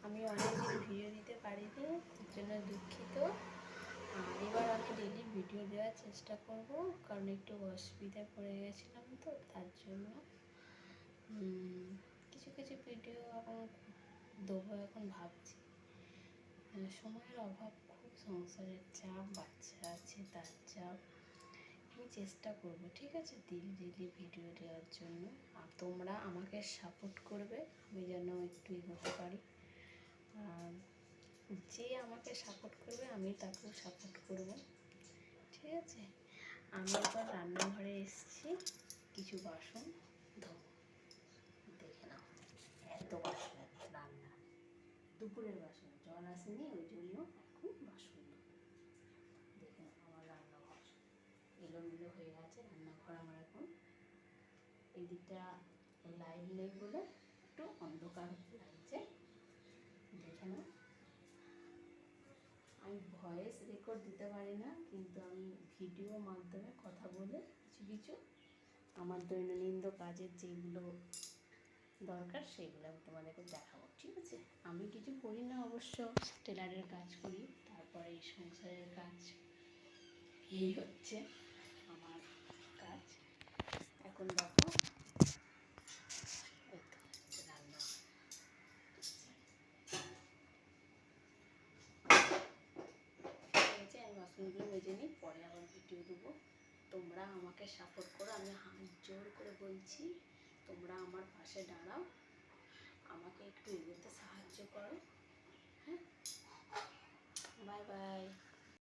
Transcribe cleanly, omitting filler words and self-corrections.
আমি অনেকদিন ভিডিও দিতে পারিনি, এর জন্য দুঃখিত। আর এবার আমি ডেলি ভিডিও দেওয়ার চেষ্টা করব, কারণ একটু অসুবিধায় পড়ে গেছিলাম, তো তার জন্য কিছু কিছু ভিডিও এখন দেবো এখন ভাবছি। সময়ের অভাব খুব, সংসারের চাপ, বাচ্চা আছে তার চাপ। আমি চেষ্টা করব, ঠিক আছে, ডেলি ভিডিও দেওয়ার জন্য। আর তোমরা আমাকে সাপোর্ট করবে, আমি যেন একটু এগোতে পারি। আর যে আমাকে সাপোর্ট করবে আমি তাকেও সাপোর্ট করব, ঠিক আছে। আমি এবার রান্নাঘরে এসেছি, কিছু বাসন ধোবো। দেখে নাও, এত বাসন, রান্না দুপুরের বাসন, জল আসেনি ওই জন্য এখন বাসন ধোবো। দেখে নাও আমার রান্নাঘর এলোমেলো হয়ে গেছে। রান্নাঘর আমার এখন এদিকটা লাইট নেই বলে একটু অন্ধকার লাগছে। দেখে নাও, আমি ভয়েস রেকর্ড দিতে পারি না, কিন্তু আমি ভিডিও মাধ্যমে কথা বলে কিছু কিছু আমার দৈনন্দিন কাজের যেগুলো দরকার সেগুলো আমি তোমাদেরকে দেখাবো, ঠিক আছে। আমি কিছু করি না অবশ্য, টেলারের কাজ করি, তারপরে এই সংসারের কাজ, এই হচ্ছে আমার কাজ। এখন দেখো এই তো রান্না, ঠিক আছে। আমি বাসনগুলো মেজে নিই, পরে আবার ভিডিও দেবো। তোমরা আমাকে সাপোর্ট করো, আমি হাত জোর করে বলছি, তোমরা আমার পাশে দাঁড়াও, আমাকে একটু এগোতে সাহায্য করো, হ্যাঁ। Bye bye.